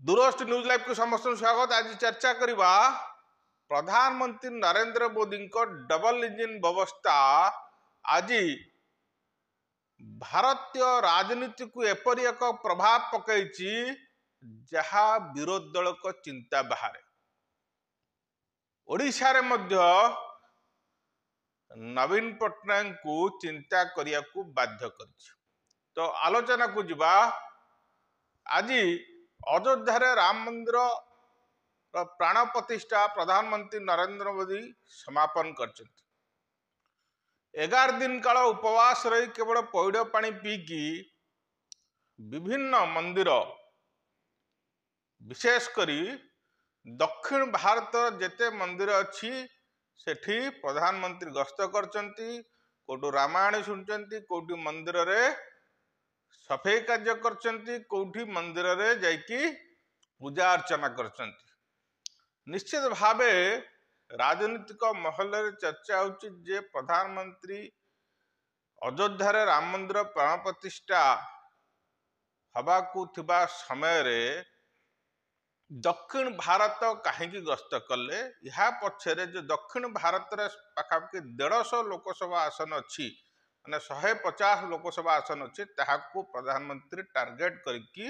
दूरदर्शी news live को समस्त स्वागत। आज चर्चा करवा प्रधानमंत्री नरेंद्र मोदी डबल इंजिन व्यवस्था आज भारतीय राजनीति को एपरी एक प्रभाव पकई जहा विरोधी दल को चिंता बाहर। ओडिशा रे मध्य नवीन पट्टनायक को चिंता करिया को बाध्य कर। तो आलोचना को जिबा आज अयोध्या राम मंदिर प्राण प्रतिष्ठा प्रधानमंत्री नरेंद्र मोदी समापन कर 11 दिन काल उपवास रही केवल पैड पानी पीकी विभिन्न मंदिर विशेषकर दक्षिण भारत जेते मंदिर अच्छी सेठी प्रधानमंत्री गस्त करचंती। कोटू रामायण शुणुचंती, कोटी मंदिर रे सफाई कार्य करचंती, कोठी मंदिर रे जाइकी पूजा अर्चना करचंती। निश्चित भावे राजनीतिक महल रे चर्चा होची जे प्रधानमंत्री अयोध्या रे राम मंदिर प्राण प्रतिष्ठा हवा को थिबा समय रे दक्षिण भारत कहीं गस्त कले। यह पक्षरे जो दक्षिण भारत रे पाखापाखि 150 लोकसभा आसन अच्छी माने 150 लोकसभा आसन अच्छी ताहाको प्रधानमंत्री टार्गेट करके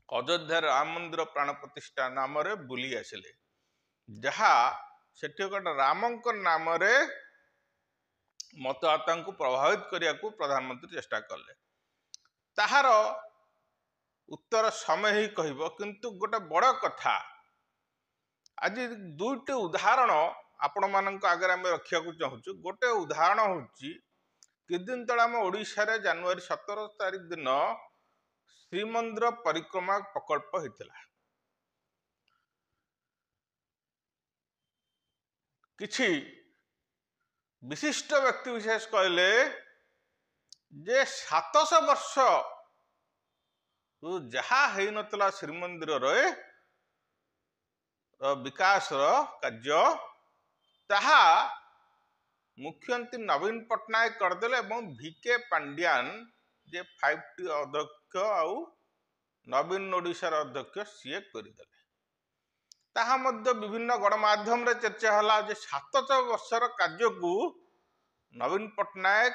अयोध्या राम मंदिर प्राण प्रतिष्ठा नाम रे बुली आसिले, जहा सेठी गोटे रामंक नाम रे मतदाता को प्रभावित करिया को प्रधानमंत्री चेष्टा कले। ताहार उत्तर समय ही कहब, किंतु गोटे बड़ कथा आज दुईटी उदाहरण आपण मान आगे आम रखा चाहूँ। गोटे उदाहरण होची कि दिन तले आम ओडिशा रे जनवरी 17 तारिख दिन श्रीमंदिर परिक्रमा प्रकल्प होता। किछि विशिष्ट व्यक्ति विशेष कहले जे 700 वर्ष जहा है नतला श्रीमंदिर रे विकास कार्य ताहा मुख्यमंत्री नवीन पट्टनायक करदेले एवं भिके पांड्यान जे 5T अध्यक्ष आउ नवीन ओडिशार अध्यक्ष सीए करदेले। ताहा मध्य विभिन्न गणमाध्यम रे चर्चा हला जे 700 वर्षर कार्य को नवीन पट्टनायक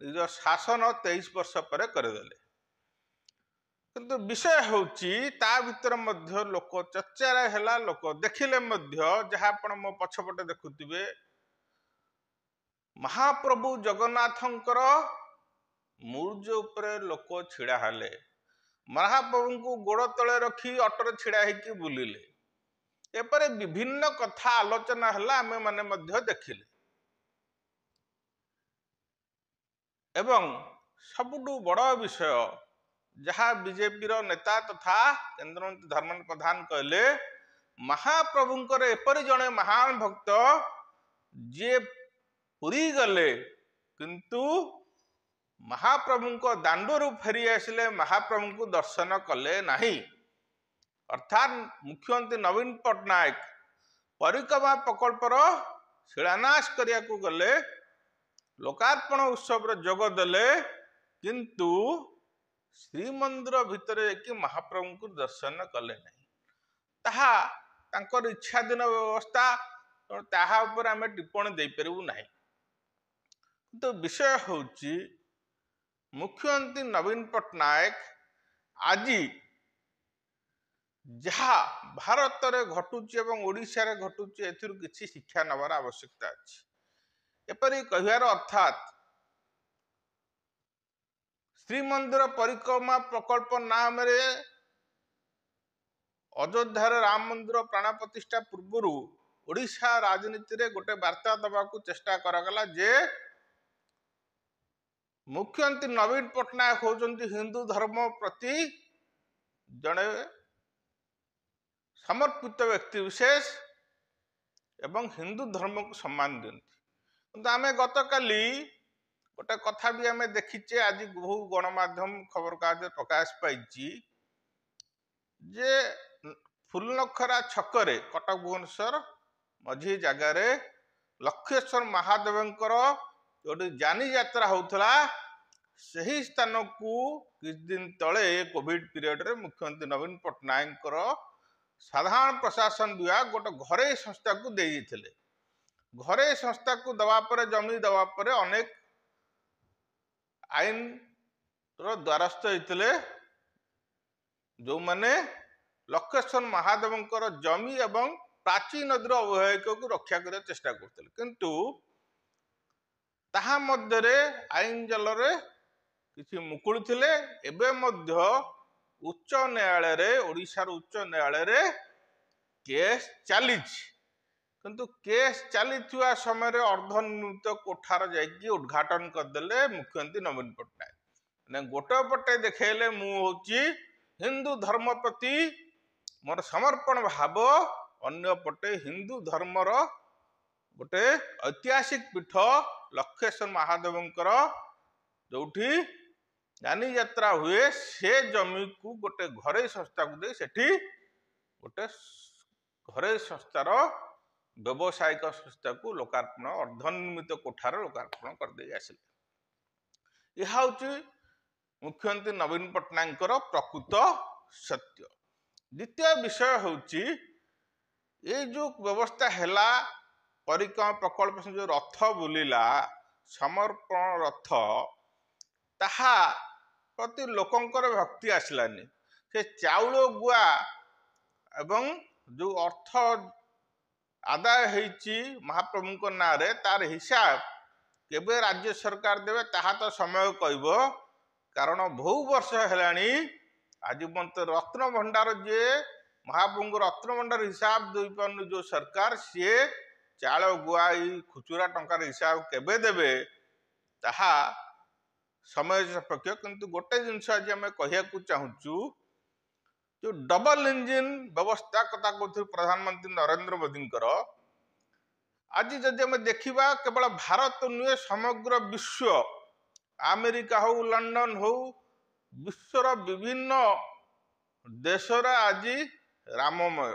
निज शासन 23 वर्ष पर करदेले। किंतु विषय होची ता भीतर मध्य लोक चर्चा हैला, लोक देखिले मध्य जहा आपण मो पछपटे देखुथिबे महाप्रभु जगन्नाथंकर मूर्ज उपरे लोक छिड़ा हले, महाप्रभु को गोड़ तले रखी ऑटो छिड़ा होकी बुलिले। एपरे विभिन्न कथा आलोचना हला, आमे माने मध्य देखिले। एवं सबुठु बड़ विषय जहा बीजेपी रो नेता तथा केंद्र मंत्री धर्मेंद्र प्रधान कहले महाप्रभुंकर एपरि जणे महान भक्त जे पुरी गले किंतु महाप्रभु को दांडरू फेरी आसिले महाप्रभु को दर्शन कले नहीं। अर्थात मुख्यमंत्री नवीन पट्टनायक परिक्रमा प्रकल्पर शिलान्यास करिया को गले, लोकार्पण उत्सव रे जोग देले, किंतु श्रीमंदिर भितर कि महाप्रभु को दर्शन कले नहीं। ताहा तांकर इच्छाधीन व्यवस्था, ताहा ऊपर आमे टिप्पणी दे परिबु नहीं। तो विषय होची मुख्यमंत्री नवीन पट्टनायक आज जहा भारत रे घटुची एवं ओडिशा रे घटुची एथिरु किछि शिक्षा नबार आवश्यकता अछि। एपरि कहियार अर्थात श्रीमंदिर परिक्रमा प्रकल्प नाम रे अयोध्या राम मंदिर प्राण प्रतिष्ठा पूर्व ओडिशा राजनीति रे गोटे वार्ता दबा को चेष्टा करागला जे मुख्यमंत्री नवीन पट्टनायक होचंती हिंदू धर्म प्रति जड़े समर्पित व्यक्ति विशेष एवं हिंदू धर्म को सम्मान दियंती। आमे गतकाली गोटे कथा भी आमे देखिचे, आज बहु गणमाध्यम खबर कागज प्रकाश पाई जे फुलनखरा छकरे कटक भुवनेश्वर मझी जगार लक्षेश्वर महादेवंकर जोटी जानी यात्रा होता ସେହି ସ୍ଥାନକୁ କିଛି ଦିନ ତଳେ କୋଭିड ପିରିୟଡରେ ମୁଖ୍ୟମନ୍ତ୍ରୀ ନବୀନ ପଟ୍ଟନାୟକଙ୍କର ସାଧାରଣ ପ୍ରଶାସନ ବିଭାଗ ଗୋଟେ ଘରୋଇ ସଂସ୍ଥାକୁ ଦେଇଥିଲେ। ଘରୋଇ ସଂସ୍ଥାକୁ ଦେବା ପରେ ଜମି ଦେବା ପରେ ଅନେକ ଆଇନର ଦ୍ୱାରସ୍ଥ ହେଇଥିଲେ, ଯେଉଁମାନେ ଲକ୍ଷ୍ମେଶ୍ୱର ମହାଦେବଙ୍କର ଜମି ଏବଂ ପ୍ରାଚୀ ନଦୀର ଅବବାହିକାକୁ ରକ୍ଷା କରିବାକୁ ଚେଷ୍ଟା କରୁଥିଲେ। କିନ୍ତୁ ତାହା ମଧ୍ୟରେ ଆଇନ ଜାଲରେ କିଛି ମୁକୁଳି ଥିଲେ। ଏବେ ମଧ୍ୟ ଉଚ୍ଚ ନ୍ୟାୟାଳୟରେ, ଓଡ଼ିଶାର ଉଚ୍ଚ ନ୍ୟାୟାଳୟରେ କେସ୍ ଚାଲିଛି। କିନ୍ତୁ କେସ୍ ଚାଲିଥିବା ସମୟରେ ଅର୍ଦ୍ଧନିର୍ମିତ କୋଠାର ଯାଇକି ଉଦ୍ଘାଟନ କରିଦେଲେ ମୁଖ୍ୟମନ୍ତ୍ରୀ ନବୀନ ପଟ୍ଟନାୟକ। ମାନେ ଗୋଟେ ପଟେ ଦେଖେଇଲେ ମୁଁ ହଉଛି ହିନ୍ଦୁ ଧର୍ମ ପ୍ରତି ମୋର ସମର୍ପଣ ଭାବ, ଅନ୍ୟ ପଟେ ହିନ୍ଦୁ ଧର୍ମର ଗୋଟେ ଐତିହାସିକ ପୀଠ ଲକ୍ଷ୍ମେଶ୍ୱର ମହାଦେବଙ୍କର ଯୋଉଠି ଯାନି ଯାତ୍ରା ହୁଏ, ସେ ଜମିକୁ ଗୋଟେ ଘରୋଇ ସଂସ୍ଥାକୁ ଦେଇ ସେଠି ଗୋଟେ ଘରୋଇ ସଂସ୍ଥାର ବ୍ୟବସାୟିକ ସଂସ୍ଥାକୁ ଲୋକାର୍ପଣ, ଅର୍ଦ୍ଧନିର୍ମିତ କୋଠାର ଲୋକାର୍ପଣ କରିଦେଇ ଆସିଲେ। ଏହା ହଉଛି ମୁଖ୍ୟମନ୍ତ୍ରୀ ନବୀନ ପଟ୍ଟନାୟକଙ୍କର ପ୍ରକୃତ ସତ୍ୟ। ଦ୍ୱିତୀୟ ବିଷୟ ହଉଛି ଏଇ ଯୋଉ ବ୍ୟବସ୍ଥା ହେଲା, ପରିକ୍ରମା ପ୍ରକଳ୍ପ ଯୋଉ ରଥ ବୁଲିଲା, ସମର୍ପଣ ରଥ, ତାହା ପ୍ରତି ଲୋକଙ୍କର ଭକ୍ତି ଆସିଲାନି। ସେ ଚାଉଳ ଗୁଆ ଏବଂ ଯୋଉ ଅର୍ଥ ଆଦାୟ ହେଇଛି ମହାପ୍ରଭୁଙ୍କ ନାଁରେ, ତାର ହିସାବ କେବେ ରାଜ୍ୟ ସରକାର ଦେବେ ତାହା ତ ସମୟ କହିବ। କାରଣ ବହୁ ବର୍ଷ ହେଲାଣି ଆଜି ପର୍ଯ୍ୟନ୍ତ ରତ୍ନ ଭଣ୍ଡାର, ଯିଏ ମହାପ୍ରଭୁଙ୍କ ରତ୍ନ ଭଣ୍ଡାର ହିସାବ ଦେଇପାରୁନି ଯୋଉ ସରକାର, ସିଏ ଚାଉଳ ଗୁଆ ଏଇ ଖୁଚୁରା ଟଙ୍କାର ହିସାବ କେବେ ଦେବେ ତାହା ସମୟ ସାପେକ୍ଷ। କିନ୍ତୁ ଗୋଟେ ଜିନିଷ ଆଜି ଆମେ କହିବାକୁ ଚାହୁଁଛୁ, ଯୋଉ ଡବଲ ଇଞ୍ଜିନ ବ୍ୟବସ୍ଥା କଥା କହୁଥିଲୁ ପ୍ରଧାନମନ୍ତ୍ରୀ ନରେନ୍ଦ୍ର ମୋଦୀଙ୍କର, ଆଜି ଯଦି ଆମେ ଦେଖିବା କେବଳ ଭାରତ ନୁହେଁ ସମଗ୍ର ବିଶ୍ୱ, ଆମେରିକା ହଉ, ଲଣ୍ଡନ ହଉ, ବିଶ୍ୱର ବିଭିନ୍ନ ଦେଶରେ ଆଜି ରାମମୟ।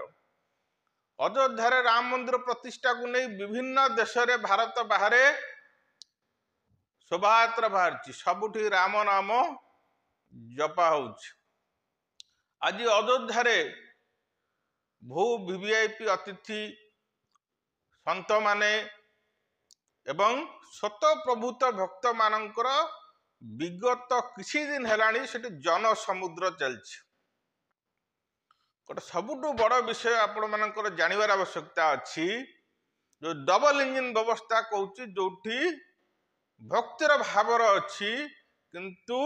ଅଯୋଧ୍ୟାରେ ରାମ ମନ୍ଦିର ପ୍ରତିଷ୍ଠାକୁ ନେଇ ବିଭିନ୍ନ ଦେଶରେ, ଭାରତ ବାହାରେ ଶୋଭାଯାତ୍ରା ବାହାରିଛି, ସବୁଠି ରାମ ନାମ ଜପା ହଉଛି। ଆଜି ଅଯୋଧ୍ୟାରେ ବହୁ ଭିଭିଆଇପି ଅତିଥି, ସନ୍ତମାନେ ଏବଂ ସ୍ୱତଃପ୍ରଭୂତ ଭକ୍ତମାନଙ୍କର ବିଗତ କିଛି ଦିନ ହେଲାଣି ସେଠି ଜନସମୁଦ୍ର ଚାଲିଛି। ଗୋଟେ ସବୁଠୁ ବଡ଼ ବିଷୟ ଆପଣମାନଙ୍କର ଜାଣିବାର ଆବଶ୍ୟକତା ଅଛି, ଯୋଉ ଡବଲ ଇଞ୍ଜିନ ବ୍ୟବସ୍ଥା କହୁଛି, ଯୋଉଠି ଭକ୍ତିର ଭାବର ଅଛି, କିନ୍ତୁ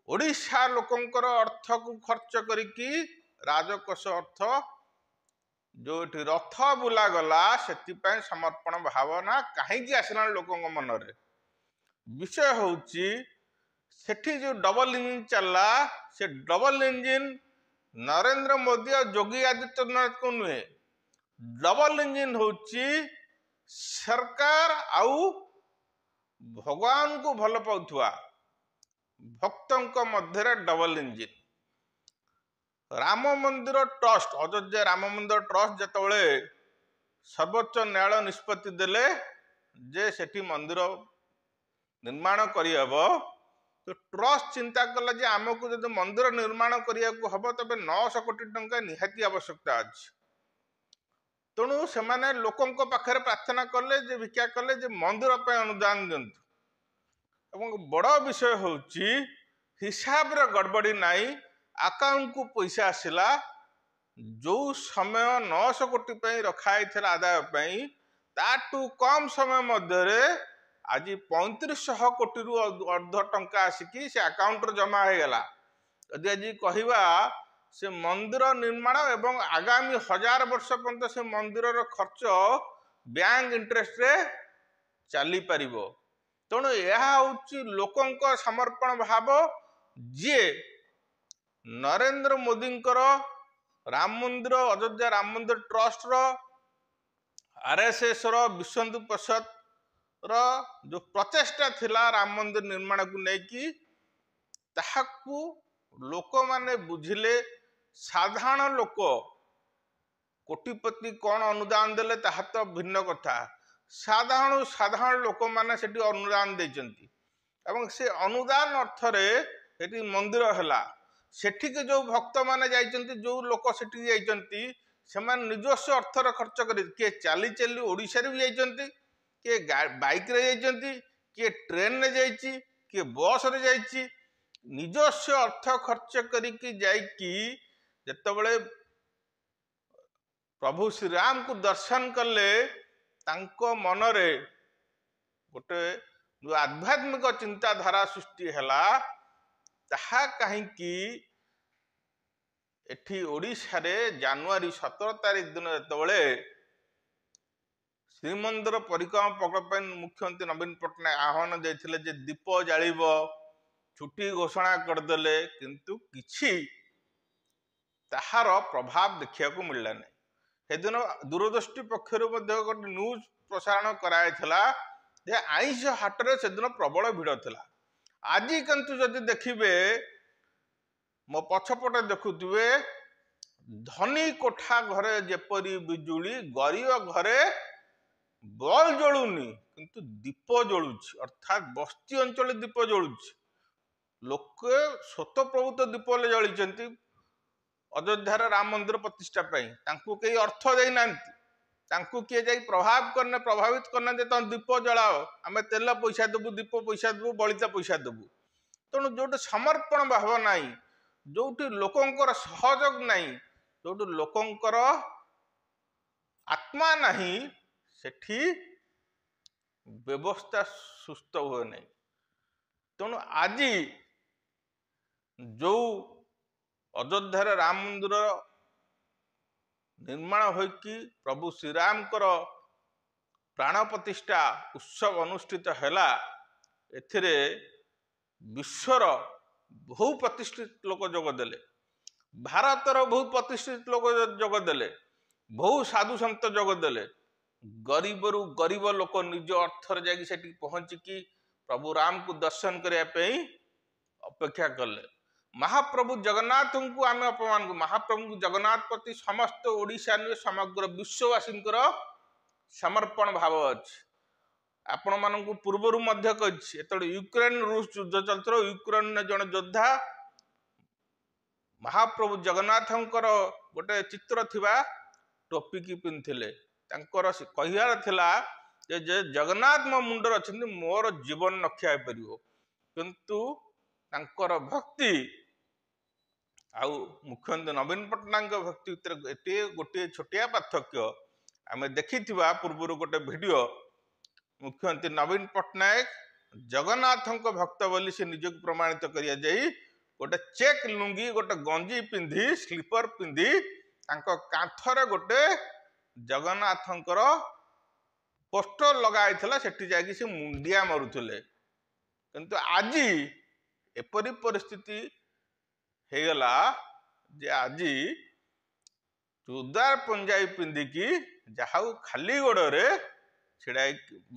ଓଡ଼ିଶା ଲୋକଙ୍କର ଅର୍ଥକୁ ଖର୍ଚ୍ଚ କରିକି ରାଜକୋଷ ଅର୍ଥ ଯୋଉଠି ରଥ ବୁଲାଗଲା, ସେଥିପାଇଁ ସମର୍ପଣ ଭାବନା କାହିଁକି ଆସିଲାଣି ଲୋକଙ୍କ ମନରେ? ବିଷୟ ହଉଛି ସେଠି ଯୋଉ ଡବଲ ଇଞ୍ଜିନ ଚାଲିଲା, ସେ ଡବଲ ଇଞ୍ଜିନ ନରେନ୍ଦ୍ର ମୋଦୀ ଆଉ ଯୋଗୀ ଆଦିତ୍ୟନାଥଙ୍କୁ ନୁହେଁ, ଡବଲ ଇଞ୍ଜିନ ହଉଛି ସରକାର ଆଉ ଭଗବାନଙ୍କୁ ଭଲ ପାଉଥିବା ଭକ୍ତଙ୍କ ମଧ୍ୟରେ ଡବଲ ଇଞ୍ଜିନ। ରାମ ମନ୍ଦିର ଟ୍ରଷ୍ଟ, ଅଯୋଧ୍ୟା ରାମ ମନ୍ଦିର ଟ୍ରଷ୍ଟ ଯେତେବେଳେ ସର୍ବୋଚ୍ଚ ନ୍ୟାୟାଳୟ ନିଷ୍ପତ୍ତି ଦେଲେ ଯେ ସେଠି ମନ୍ଦିର ନିର୍ମାଣ କରିହେବ, ତ ଟ୍ରଷ୍ଟ ଚିନ୍ତା କଲା ଯେ ଆମକୁ ଯଦି ମନ୍ଦିର ନିର୍ମାଣ କରିବାକୁ ହବ ତେବେ 900 କୋଟି ଟଙ୍କା ନିହାତି ଆବଶ୍ୟକତା ଅଛି। ତେଣୁ ସେମାନେ ଲୋକଙ୍କ ପାଖରେ ପ୍ରାର୍ଥନା କଲେ, ଯେ ଭିକ୍ଷା କଲେ ଯେ ମନ୍ଦିର ପାଇଁ ଅନୁଦାନ ଦିଅନ୍ତୁ। ଏବଂ ବଡ଼ ବିଷୟ ହଉଛି ହିସାବରେ ଗଡ଼ବଡ଼ି ନାହିଁ, ଆକାଉଣ୍ଟକୁ ପଇସା ଆସିଲା, ଯୋଉ ସମୟ 900 କୋଟି ପାଇଁ ରଖା ହେଇଥିଲା ଆଦାୟ ପାଇଁ, ତାଠୁ କମ ସମୟ ମଧ୍ୟରେ ଆଜି 3500 କୋଟିରୁ ଅର୍ଦ୍ଧ ଟଙ୍କା ଆସିକି ସେ ଆକାଉଣ୍ଟରେ ଜମା ହେଇଗଲା। ଯଦି ଆଜି କହିବା ସେ ମନ୍ଦିର ନିର୍ମାଣ ଏବଂ ଆଗାମୀ 1000 ବର୍ଷ ପର୍ଯ୍ୟନ୍ତ ସେ ମନ୍ଦିରର ଖର୍ଚ୍ଚ ବ୍ୟାଙ୍କ ଇଣ୍ଟରେଷ୍ଟରେ ଚାଲିପାରିବ। ତେଣୁ ଏହା ହଉଛି ଲୋକଙ୍କ ସମର୍ପଣ ଭାବ, ଯିଏ ନରେନ୍ଦ୍ର ମୋଦୀଙ୍କର ରାମ ମନ୍ଦିର, ଅଯୋଧ୍ୟା ରାମ ମନ୍ଦିର ଟ୍ରଷ୍ଟର, RSS ର, ବିଶ୍ୱ ହିନ୍ଦୁ ପରିଷଦର ଯୋଉ ପ୍ରଚେଷ୍ଟା ଥିଲା ରାମ ମନ୍ଦିର ନିର୍ମାଣକୁ ନେଇକି, ତାହାକୁ ଲୋକମାନେ ବୁଝିଲେ। ସାଧାରଣ ଲୋକ, କୋଟିପତି କଣ ଅନୁଦାନ ଦେଲେ ତାହା ତ ଭିନ୍ନ କଥା, ସାଧାରଣ ଲୋକମାନେ ସେଠି ଅନୁଦାନ ଦେଇଛନ୍ତି। ଏବଂ ସେ ଅନୁଦାନ ଅର୍ଥରେ ସେଠି ମନ୍ଦିର ହେଲା। ସେଠିକି ଯୋଉ ଭକ୍ତ ମାନେ ଯାଇଛନ୍ତି, ଯୋଉ ଲୋକ ସେଠିକି ଯାଇଛନ୍ତି, ସେମାନେ ନିଜସ୍ୱ ଅର୍ଥରେ ଖର୍ଚ୍ଚ କରି, କିଏ ଚାଲି ଚାଲି ଓଡ଼ିଶାରେ ବି ଯାଇଛନ୍ତି, କିଏ ବାଇକରେ ଯାଇଛନ୍ତି, କିଏ ଟ୍ରେନରେ ଯାଇଛି, କିଏ ବସରେ ଯାଇଛି। ନିଜସ୍ୱ ଅର୍ଥ ଖର୍ଚ୍ଚ କରିକି ଯାଇକି ଯେତେବେଳେ ପ୍ରଭୁ ଶ୍ରୀରାମକୁ ଦର୍ଶନ କଲେ, ତାଙ୍କ ମନରେ ଗୋଟେ ଯୋଉ ଆଧ୍ୟାତ୍ମିକ ଚିନ୍ତାଧାରା ସୃଷ୍ଟି ହେଲା, ତାହା କାହିଁକି ଏଠି ଓଡ଼ିଶାରେ ଜାନୁଆରୀ 17 ତାରିଖ ଦିନ ଯେତେବେଳେ ଶ୍ରୀମନ୍ଦିର ପରିକ୍ରମା ପ୍ରକଳ୍ପ ପାଇଁ ମୁଖ୍ୟମନ୍ତ୍ରୀ ନବୀନ ପଟ୍ଟନାୟକ ଆହ୍ୱାନ ଦେଇଥିଲେ ଯେ ଦୀପ ଜାଳିବ, ଛୁଟି ଘୋଷଣା କରିଦେଲେ, କିନ୍ତୁ କିଛି ତାହାର ପ୍ରଭାବ ଦେଖିବାକୁ ମିଳିଲା ନାହିଁ। ସେଦିନ ଦୂରଦୃଷ୍ଟି ପକ୍ଷରୁ ମଧ୍ୟ ଗୋଟେ ନ୍ୟୁଜ ପ୍ରସାରଣ କରାଯାଇଥିଲା ଯେ ଆଇଁଷ ହାଟରେ ସେଦିନ ପ୍ରବଳ ଭିଡ଼ ଥିଲା। ଆଜି କିନ୍ତୁ ଯଦି ଦେଖିବେ, ମୋ ପଛପଟେ ଦେଖୁଥିବେ, ଧନୀ କୋଠା ଘରେ ଯେପରି ବିଜୁଳି, ଗରିବ ଘରେ ବଲ୍ ଜଳୁନି କିନ୍ତୁ ଦୀପ ଜଳୁଛି, ଅର୍ଥାତ୍ ବସ୍ତି ଅଞ୍ଚଳରେ ଦୀପ ଜଳୁଛି। ଲୋକେ ସ୍ୱତଃପ୍ରବୃତ୍ତ ଦୀପ ଜଳିଛନ୍ତି ଅଯୋଧ୍ୟାରେ ରାମ ମନ୍ଦିର ପ୍ରତିଷ୍ଠା ପାଇଁ। ତାଙ୍କୁ କେହି ଅର୍ଥ ଦେଇନାହାନ୍ତି, ତାଙ୍କୁ କିଏ ଯାଇ ପ୍ରଭାବିତ କରିନାହାନ୍ତି ତମେ ଦୀପ ଜଳାଅ, ଆମେ ତେଲ ପଇସା ଦେବୁ, ଦୀପ ପଇସା ଦେବୁ, ବଳିତା ପଇସା ଦେବୁ। ତେଣୁ ଯୋଉଠି ସମର୍ପଣ ଭାବ ନାହିଁ, ଯୋଉଠି ଲୋକଙ୍କର ସହଯୋଗ ନାହିଁ, ଯୋଉଠି ଲୋକଙ୍କର ଆତ୍ମା ନାହିଁ, ସେଠି ବ୍ୟବସ୍ଥା ସୁସ୍ଥ ହୁଏ ନାହିଁ। ତେଣୁ ଆଜି ଯୋଉ ଅଯୋଧ୍ୟାରେ ରାମ ମନ୍ଦିର ନିର୍ମାଣ ହୋଇକି ପ୍ରଭୁ ଶ୍ରୀରାମଙ୍କର ପ୍ରାଣ ପ୍ରତିଷ୍ଠା ଉତ୍ସବ ଅନୁଷ୍ଠିତ ହେଲା, ଏଥିରେ ବିଶ୍ୱର ବହୁ ପ୍ରତିଷ୍ଠିତ ଲୋକ ଯୋଗ ଦେଲେ, ଭାରତର ବହୁ ପ୍ରତିଷ୍ଠିତ ଲୋକ ଯୋଗ ଦେଲେ, ବହୁ ସାଧୁ ସନ୍ଥ ଯୋଗ ଦେଲେ। ଗରିବରୁ ଗରିବ ଲୋକ ନିଜ ଅର୍ଥରେ ଯାଇକି ସେଠି ପହଞ୍ଚିକି ପ୍ରଭୁ ରାମକୁ ଦର୍ଶନ କରିବା ପାଇଁ ଅପେକ୍ଷା କଲେ। ମହାପ୍ରଭୁ ଜଗନ୍ନାଥଙ୍କୁ ଆମେ ଅପମାନ କରୁ, ମହାପ୍ରଭୁଙ୍କୁ ଜଗନ୍ନାଥ ପ୍ରତି ସମସ୍ତ ଓଡ଼ିଶା ନୁହେଁ ସମଗ୍ର ବିଶ୍ୱବାସୀଙ୍କର ସମର୍ପଣ ଭାବ ଅଛି। ଆପଣମାନଙ୍କୁ ପୂର୍ବରୁ ମଧ୍ୟ କହିଛି, ଯେତେବେଳେ ୟୁକ୍ରେନ ରୁଷ ଯୁଦ୍ଧ ଚାଲିଥିଲା, ୟୁକ୍ରେନରେ ଜଣେ ଯୋଦ୍ଧା ମହାପ୍ରଭୁ ଜଗନ୍ନାଥଙ୍କର ଗୋଟେ ଚିତ୍ର ଥିବା ଟୋପିକି ପିନ୍ଧିଥିଲେ। ତାଙ୍କର କହିବାର ଥିଲା ଯେ ଜଗନ୍ନାଥ ମୋ ମୁଣ୍ଡରେ ଅଛନ୍ତି, ମୋର ଜୀବନ ରକ୍ଷା ହେଇପାରିବ। କିନ୍ତୁ ତାଙ୍କର ଭକ୍ତି ଆଉ ମୁଖ୍ୟମନ୍ତ୍ରୀ ନବୀନ ପଟ୍ଟନାୟକଙ୍କ ଭକ୍ତି ଭିତରେ ଗୋଟିଏ ଛୋଟିଆ ପାର୍ଥକ୍ୟ। ଆମେ ଦେଖିଥିବା ପୂର୍ବରୁ ଗୋଟେ ଭିଡିଓ, ମୁଖ୍ୟମନ୍ତ୍ରୀ ନବୀନ ପଟ୍ଟନାୟକ ଜଗନ୍ନାଥଙ୍କ ଭକ୍ତ ବୋଲି ସେ ନିଜକୁ ପ୍ରମାଣିତ କରିବା ଯାଇ ଗୋଟେ ଚେକ୍ ଲୁଙ୍ଗି, ଗୋଟେ ଗଞ୍ଜି ପିନ୍ଧି, ସ୍ଲିପର ପିନ୍ଧି ତାଙ୍କ କାନ୍ଥରେ ଗୋଟେ ଜଗନ୍ନାଥଙ୍କର ପୋଷ୍ଟର ଲଗା ହେଇଥିଲା, ସେଠି ଯାଇକି ସେ ମୁଣ୍ଡିଆ ମାରୁଥିଲେ। କିନ୍ତୁ ଆଜି ଏପରି ପରିସ୍ଥିତି ହେଇଗଲା ଯେ ଆଜି ଚୁଦାର ପଞ୍ଜାବୀ ପିନ୍ଧିକି ଯାହା ଖାଲି ଗୋଡରେ ଛିଡା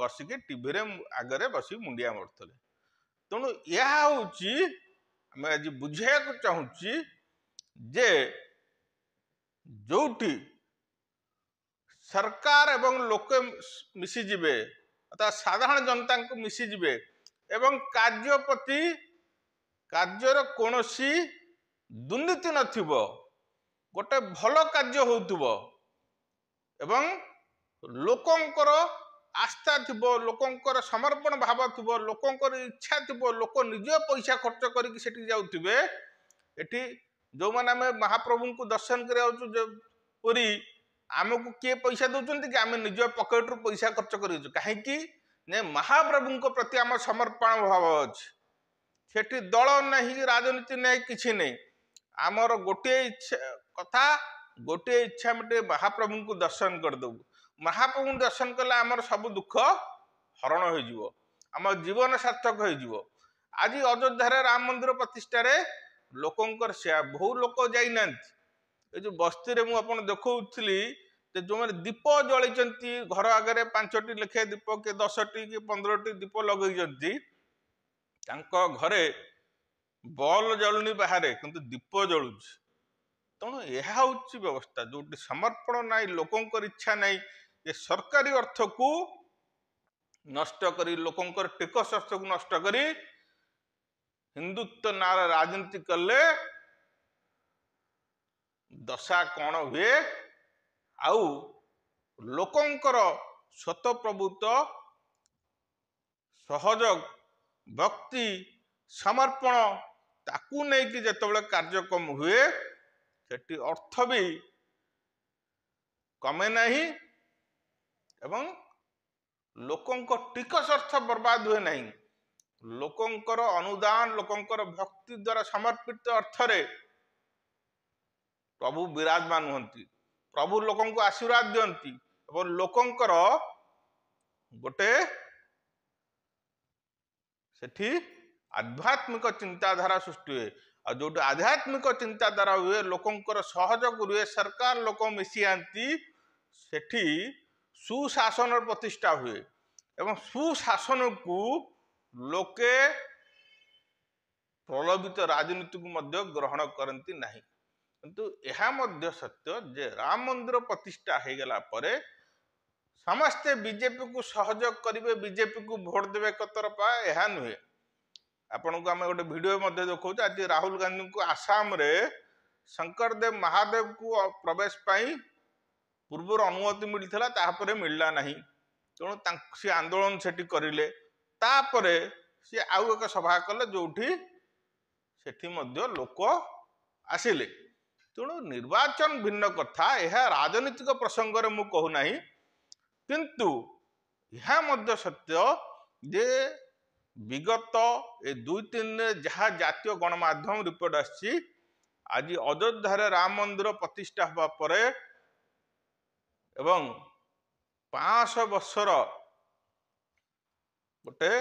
ବସିକି ଟିଭିରେ ଆଗରେ ବସି ମୁଣ୍ଡିଆ ମାରୁଥିଲେ। ତେଣୁ ଏହା ହଉଛି ଆମେ ଆଜି ବୁଝେଇବାକୁ ଚାହୁଁଛି ଯେ ଯୋଉଠି ସରକାର ଏବଂ ଲୋକେ ମିଶିଯିବେ, ଅର୍ଥାତ୍ ସାଧାରଣ ଜନତାଙ୍କୁ ମିଶିଯିବେ ଏବଂ କାର୍ଯ୍ୟର କୌଣସି ଦୁର୍ନୀତି ନଥିବ, ଗୋଟେ ଭଲ କାର୍ଯ୍ୟ ହଉଥିବ ଏବଂ ଲୋକଙ୍କର ଆସ୍ଥା ଥିବ, ଲୋକଙ୍କର ସମର୍ପଣ ଭାବ ଥିବ, ଲୋକଙ୍କର ଇଚ୍ଛା ଥିବ, ଲୋକ ନିଜ ପଇସା ଖର୍ଚ୍ଚ କରିକି ସେଠିକି ଯାଉଥିବେ। ଏଠି ଯୋଉମାନେ ଆମେ ମହାପ୍ରଭୁଙ୍କୁ ଦର୍ଶନ କରିବାକୁ ଯାଉଛୁ ପୁରୀ, ଆମକୁ କିଏ ପଇସା ଦଉଛନ୍ତି କି? ଆମେ ନିଜ ପକେଟରୁ ପଇସା ଖର୍ଚ୍ଚ କରିଛୁ। କାହିଁକି? ଯେ ମହାପ୍ରଭୁଙ୍କ ପ୍ରତି ଆମର ସମର୍ପଣ ଭାବ ଅଛି। ସେଠି ଦଳ ନାହିଁ, ରାଜନୀତି ନାହିଁ, କିଛି ନାହିଁ। ଆମର ଗୋଟିଏ ଇଚ୍ଛା ଆମେ ଟିକେ ମହାପ୍ରଭୁଙ୍କୁ ଦର୍ଶନ କରିଦେବୁ। ମହାପ୍ରଭୁଙ୍କୁ ଦର୍ଶନ କଲେ ଆମର ସବୁ ଦୁଃଖ ହରଣ ହୋଇଯିବ, ଆମ ଜୀବନ ସାର୍ଥକ ହୋଇଯିବ। ଆଜି ଅଯୋଧ୍ୟାରେ ରାମ ମନ୍ଦିର ପ୍ରତିଷ୍ଠାରେ ଲୋକଙ୍କର ସେୟା, ବହୁ ଲୋକ ଯାଇନାହାନ୍ତି। ଏ ଯୋଉ ବସ୍ତିରେ ମୁଁ ଆପଣ ଦେଖଉଥିଲି ଯେ ଯୋଉମାନେ ଦୀପ ଜଳିଛନ୍ତି, ଘର ଆଗରେ 5ଟି ଲେଖାଏଁ ଦୀପ, କି 10ଟି କି 15ଟି ଦୀପ ଲଗେଇଛନ୍ତି, ତାଙ୍କ ଘରେ ବଲ୍ ଜଳୁନି ବାହାରେ, କିନ୍ତୁ ଦୀପ ଜଳୁଛି। ତେଣୁ ଏହା ହଉଛି ବ୍ୟବସ୍ଥା, ଯୋଉଠି ସମର୍ପଣ ନାହିଁ, ଲୋକଙ୍କର ଇଚ୍ଛା ନାହିଁ ଯେ ସରକାରୀ ଅର୍ଥକୁ ନଷ୍ଟ କରି, ଲୋକଙ୍କର ଟିକସ ଅର୍ଥକୁ ନଷ୍ଟ କରି हिंदुत्व नार राजनीति कले दशा कौन हुए आउ लोकंकर स्वतःप्रभुत्व सहयोग भक्ति समर्पण ताकू नहीं कि जिते कार्यक्रम हुए सेठी अर्थ भी कमे नहीं एवं लोकंक टिकस अर्थ बर्बाद हुए नहीं लोकंकर अनुदान लोकंकर भक्ति द्वारा समर्पित अर्थरे प्रभु विराजमान हुंती प्रभु लोकं को आशीर्वाद दियंती और लोकंकर गोटे सेठी आध्यात्मिक चिंताधारा सृष्टि हुए और जो आध्यात्मिक चिंताधारा हुए लोकंकर सहयोग हुए सरकार लोक मिसी आंती सेठी सुशासन प्रतिष्ठा हुए एवं सुशासन को लोके प्रलोभित राजनीति को मध्य ग्रहण करती नहीं किंतु यह मध्य सत्य जे राम मंदिर प्रतिष्ठा हो गला परे समस्ते बीजेपी को सहयोग करेंगे बीजेपी को भोट देवे कतरपा यह नुहे आपन को आम गोटे वीडियो मध्य देखा आज राहुल गांधी को आसाम रे शंकरदेव महादेव को प्रवेश पाई पूर्व अनुमति मिलता तापर मिलला नहीं तेणु सी आंदोलन सेठी करिले तापरे सी आउ एक सभा कले जोठी सेठी मध्य लोक आसिले तेणु निर्वाचन भिन्न कथा यह राजनीतिक प्रसंग रे मु कहू नाही किंतु यह मध्य सत्य जे विगत ए 2-3 जहाँ जातीय गणमाध्यम रिपोर्ट आसी आज अयोध्या राम मंदिर प्रतिष्ठा हवा परे एवं 500 वर्षर गोटे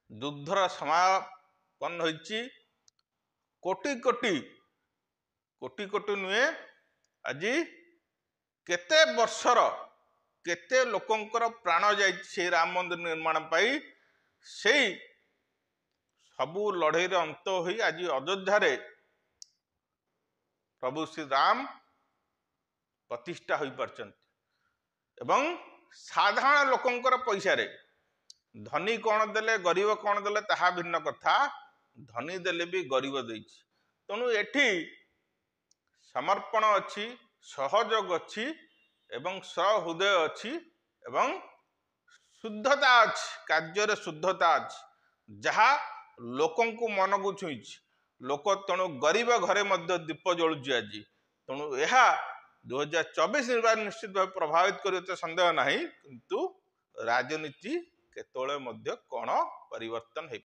युद्धर समापन होइछि कोटि कोटि कोटि कोटि नुहे आज केते वर्षर केते लोकंकर प्राण जाइछि राम मंदिर निर्माण पाई से सबू लड़ई अंत होई आज अयोध्या रे प्रभु श्री राम प्रतिष्ठा हो पारछन्ति एवं साधारण लोकंकर पैसा रे धनी कौन देले गरीब कौन देले ताहा भिन्न कथा धनी देले भी गरीब देछि तेणु एठी समर्पण अच्छी सहयोग अच्छी एवं सहृदय अच्छी एवं शुद्धता अच्छी कार्य शुद्धता अच्छी जहा लोकं को मन को छुई लोक तेणु गरीब घरे मध्य दीप जलुची आज तेणु यह 2024 निर्वाचन निश्चित भाव प्रभावित कर संदेह नहीं किंतु राजनीति केतोले मध्य कौन परिवर्तन हो